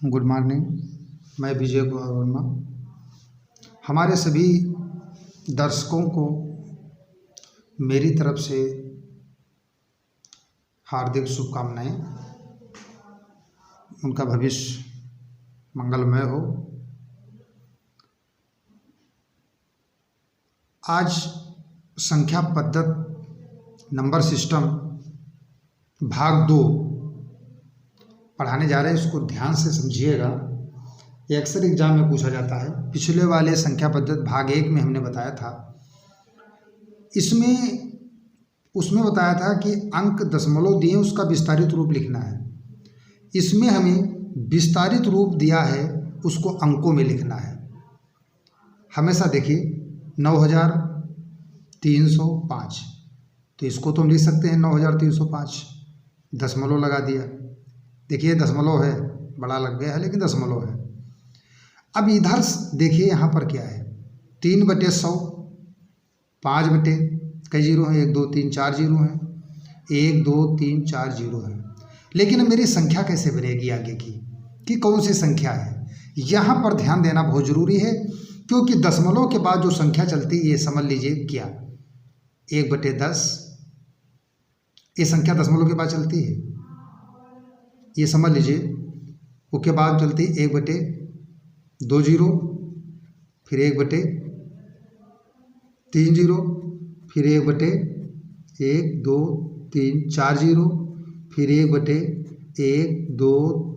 Good morning. मैं विजय कुमार वर्मा। हमारे सभी दर्शकों को मेरी तरफ से हार्दिक शुभकामनाएं। उनका भविष्य मंगलमय हो। आज संख्या पद्धत नंबर सिस्टम भाग 2 पढ़ाने जा रहे हैं। इसको ध्यान से समझिएगा, ये अक्सर एग्जाम में पूछा जाता है। पिछले वाले संख्या पद्धत भाग 1 में हमने बताया था, उसमें बताया था कि अंक दशमलव दिए, उसका विस्तारित रूप लिखना है। इसमें हमें विस्तारित रूप दिया है, उसको अंकों में लिखना है। हमेशा देखिए 9305, तो इसको तो हम लिख सकते हैं 9305, दशमलव लगा दिया। देखिए दशमलव है, बड़ा लग गया है लेकिन दशमलव है। अब इधर देखिए यहाँ पर क्या है, 3/100, 5 बटे कई जीरो हैं, 1 2 3 4 जीरो हैं, 1 2 3 4 जीरो है। लेकिन मेरी संख्या कैसे बनेगी आगे की, कि कौन सी संख्या है, यहाँ पर ध्यान देना बहुत ज़रूरी है। क्योंकि दशमलव के बाद जो संख्या चलती है, ये समझ लीजिए क्या 1/10, ये संख्या दशमलव के बाद चलती है, ये समझ लीजिए। उसके बाद चलती 1/2 जीरो, फिर 1/3 जीरो, फिर 1/1 2 3 4 जीरो, फिर 1/1 2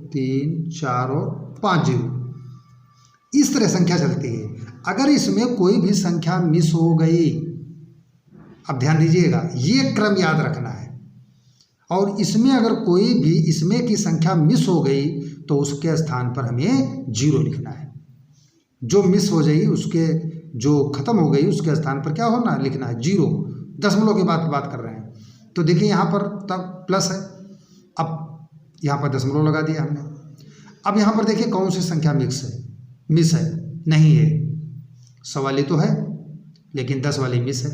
3 4 और 5 जीरो। इस तरह संख्या चलती है। अगर इसमें कोई भी संख्या मिस हो गई, अब ध्यान दीजिएगा, ये क्रम याद रखना है। और इसमें अगर कोई भी इसमें की संख्या मिस हो गई तो उसके स्थान पर हमें 0 लिखना है। जो मिस हो जाएगी, उसके जो खत्म हो गई, उसके स्थान पर क्या होना लिखना है 0। दशमलव की बात कर रहे हैं। तो देखिए यहाँ पर तब प्लस है, अब यहाँ पर दशमलव लगा दिया हमने। अब यहाँ पर देखिए कौन सी संख्या मिस है, नहीं है। 100 वाली तो है लेकिन 10 वाली मिस है।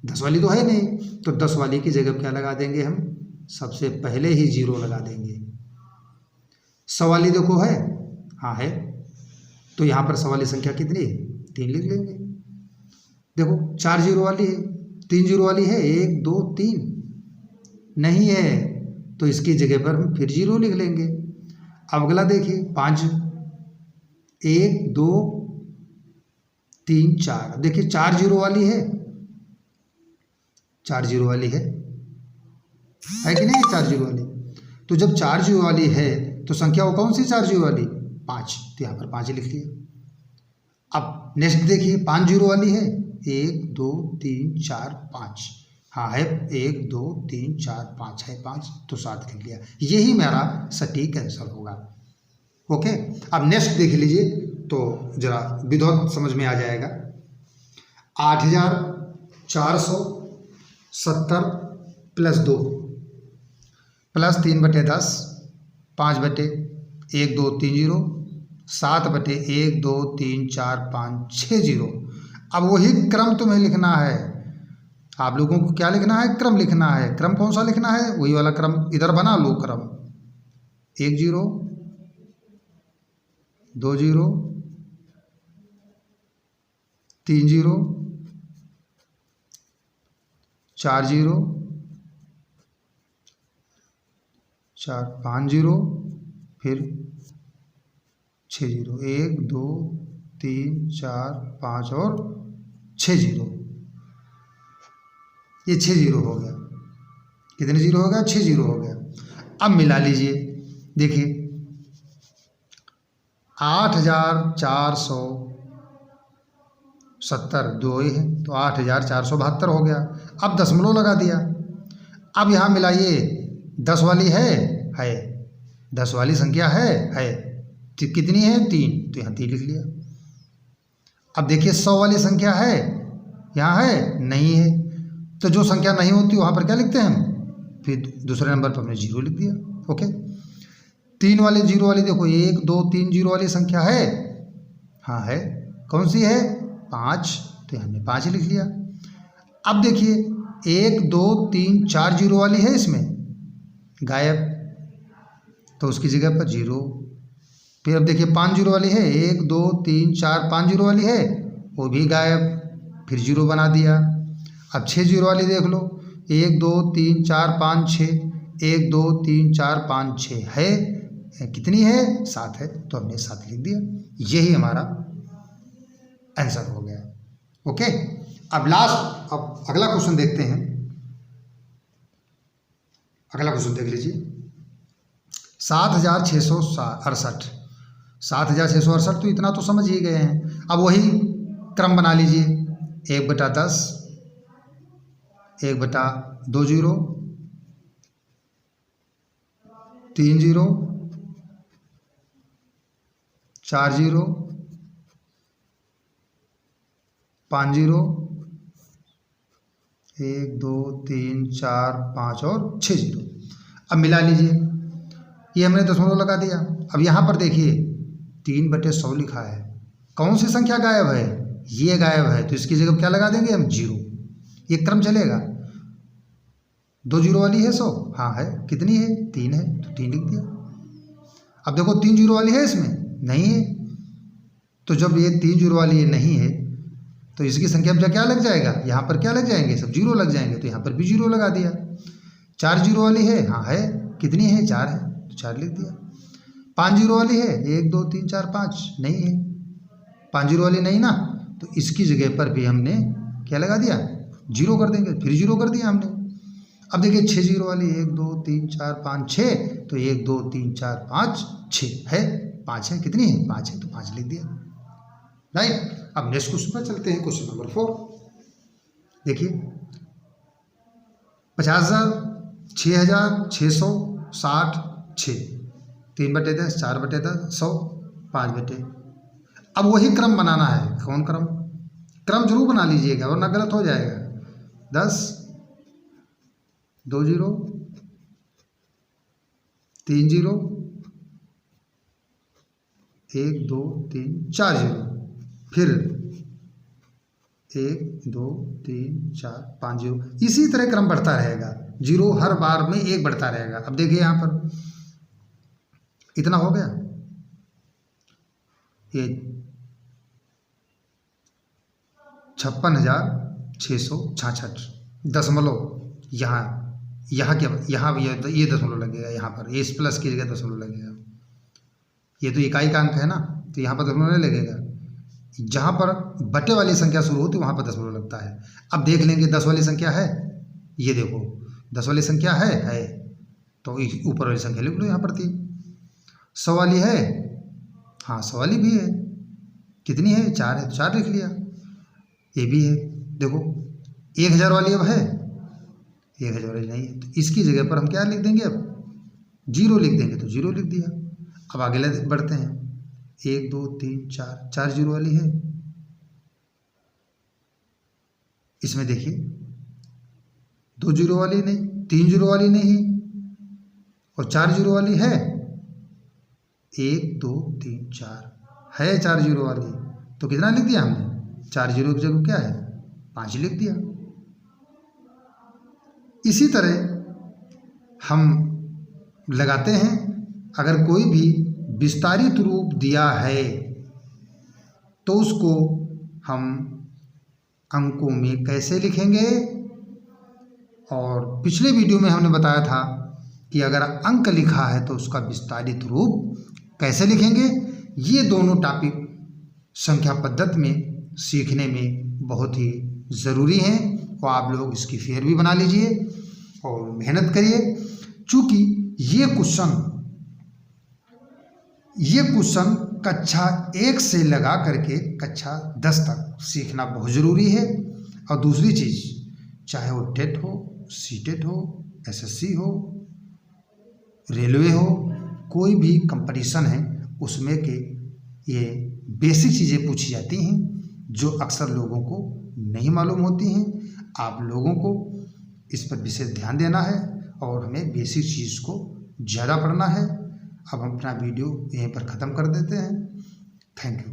10 वाली तो है नहीं, तो 10 वाली की जगह क्या लगा देंगे हम, सबसे पहले ही 0 लगा देंगे। 100 वाली देखो है, हाँ है, तो यहाँ पर 100 वाली संख्या कितनी है, 3 लिख लेंगे। देखो 4 जीरो वाली है, 3 जीरो वाली है, 1 2 3 नहीं है, तो इसकी जगह पर हम फिर 0 लिख लेंगे। अब अगला देखिए 5, 1 2 3 4, देखिए 4 जीरो वाली है, 4 जीरो वाली है कि नहीं, 4 जीरो वाली। तो जब 4 जीरो वाली है तो संख्या वो कौन सी 4 जीरो वाली, 5, तो यहाँ पर 5 लिख लिया। अब नेक्स्ट देखिए 5 जीरो वाली है, 1 2 3 4 5, हाँ है, 1 2 3 4 5 है, 5, तो 7 लिख लिया। यही मेरा सटीक आंसर होगा। ओके, अब नेक्स्ट देख लीजिए तो जरा विधिवत समझ में आ जाएगा। 8470 प्लस 2 प्लस 3/10, 5/1 2 3 जीरो, 7/1 2 3 4 5 6 जीरो। अब वही क्रम तुम्हें लिखना है। आप लोगों को क्या लिखना है, क्रम लिखना है। क्रम कौन सा लिखना है, वही वाला क्रम इधर बना लो। क्रम 1 zero 2 zero 3 zero 4 zero 4 5 zero, फिर 6 जीरो, 1 2 3 4 5 और 6 जीरो। ये 6 जीरो हो गया। कितने जीरो हो गया, 6 जीरो हो गया। अब मिला लीजिए, देखिए 8470 दो ही है, तो 8472 हो गया। अब दशमलव लगा दिया। अब यहाँ मिलाइए, 10 वाली है 10 वाली संख्या है, तो कितनी है, 3, तो यहाँ 3 लिख लिया। अब देखिए 100 वाली संख्या है, यहाँ है नहीं है, तो जो संख्या नहीं होती वहाँ पर क्या लिखते हैं हम, फिर दूसरे नंबर पर हमने 0 लिख दिया। ओके, 3 वाली जीरो वाली देखो, 1 2 3 जीरो वाली संख्या है, हाँ है, कौन सी है, 5, तो हमने 5 लिख लिया। अब देखिए 1 2 3 4 जीरो वाली है, इसमें गायब, तो उसकी जगह पर 0, फिर अब देखिए 5 जीरो वाली है, 1 2 3 4 5 जीरो वाली है, वो भी गायब, फिर जीरो बना दिया। अब 6 जीरो वाली देख लो, 1 2 3 4 5 6, 1 2 3 4 5 6 है, कितनी है 7 है, तो हमने 7 लिख दिया। यही हमारा आंसर हो गया। ओके, अब लास्ट, अब अगला क्वेश्चन देखते हैं। अगला क्वेश्चन देख लीजिए, 7668, 7668 तो इतना तो समझ ही गए हैं। अब वही क्रम बना लीजिए, 1/10, 1/2 जीरो, 3 जीरो, 4 जीरो, 5 जीरो, 1 2 3 4 5 और 6 जीरो। अब मिला लीजिए, ये हमने दशमलव लगा दिया। अब यहाँ पर देखिए 3/100 लिखा है, कौन सी संख्या गायब है, ये गायब है, तो इसकी जगह क्या लगा देंगे हम, जीरो। ये क्रम चलेगा। 2 जीरो वाली है 100, हाँ है, कितनी है 3 है, तो 3 लिख दिया। अब देखो 3 जीरो वाली है, इसमें नहीं है, तो जब ये 3 जीरो वाली ये नहीं है तो इसकी संख्या में क्या लग जाएगा, यहाँ पर क्या लग जाएंगे, सब जीरो लग जाएंगे, तो यहाँ पर भी जीरो लगा दिया। 4 जीरो वाली है, हाँ है, कितनी है 4 है, तो 4 लिख दिया। 5 जीरो वाली है, 1 2 3 4 5 नहीं है, 5 जीरो वाली नहीं ना, तो इसकी जगह पर भी हमने क्या लगा दिया, जीरो कर देंगे, फिर जीरो कर दिया हमने। अब देखिए 6 जीरो वाली, 1 2 3 4 5 6, तो 1 2 3 4 5 6 है, 5 है, कितनी है 5 है, तो 5 लिख दिया। राइट। अब नेक्स्ट क्वेश्चन पर चलते हैं, क्वेश्चन नंबर 4। देखिए 50,000, 6,660, 6, 3/10, 4/10, 100, 5/। अब वही क्रम बनाना है, कौन क्रम, क्रम जरूर बना लीजिएगा वरना गलत हो जाएगा। 10, 2 जीरो, 3 जीरो, 1 2 3 4 जीरो, फिर 1 2 3 4 5 जीरो। इसी तरह क्रम बढ़ता रहेगा, जीरो हर बार में एक बढ़ता रहेगा। अब देखिए यहाँ पर इतना हो गया, ये 56,666 दशमलव, यहाँ क्या, यहाँ ये दशमलव लगेगा, यहाँ पर ये प्लस की जगह दशमलव लगेगा। ये तो इकाई का अंक है ना, तो यहाँ पर दशमलव नहीं लगेगा। जहाँ पर बटे वाली संख्या शुरू होती है वहाँ पर दशमलव लगता है। अब देख लेंगे 10 वाली संख्या है, ये देखो 10 वाली संख्या है, तो ऊपर वाली संख्या लिख लो यहाँ पर थी। 100 वाली है, हाँ 100 वाली भी है, कितनी है 4 है, तो 4 लिख लिया। ये भी है, देखो 1000 वाली अब है, 1000 वाली नहीं है, तो इसकी जगह पर हम क्या लिख देंगे, अब जीरो लिख देंगे, तो जीरो लिख दिया। अब आगे बढ़ते हैं, 1 2 3 4, 4 जीरो वाली है, इसमें देखिए 2 जीरो वाली नहीं, 3 जीरो वाली नहीं, और 4 जीरो वाली है, 1 2 3 4 है 4 जीरो वाली, तो कितना लिख दिया हमने, 4 जीरो की जगह क्या है 5 लिख दिया। इसी तरह हम लगाते हैं, अगर कोई भी विस्तारित रूप दिया है तो उसको हम अंकों में कैसे लिखेंगे, और पिछले वीडियो में हमने बताया था कि अगर अंक लिखा है तो उसका विस्तारित रूप कैसे लिखेंगे। ये दोनों टॉपिक संख्या पद्धति में सीखने में बहुत ही ज़रूरी हैं, और आप लोग इसकी फेयर भी बना लीजिए और मेहनत करिए, चूँकि ये क्वेश्चन कक्षा 1 से लगा करके कक्षा 10 तक सीखना बहुत ज़रूरी है। और दूसरी चीज़, चाहे वो टेट हो, सीटेट हो, एसएससी हो, रेलवे हो, कोई भी कंपटीशन है उसमें के ये बेसिक चीज़ें पूछी जाती हैं जो अक्सर लोगों को नहीं मालूम होती हैं। आप लोगों को इस पर विशेष ध्यान देना है और हमें बेसिक चीज़ को ज़्यादा पढ़ना है। अब हम अपना वीडियो यहीं पर ख़त्म कर देते हैं। Thank you.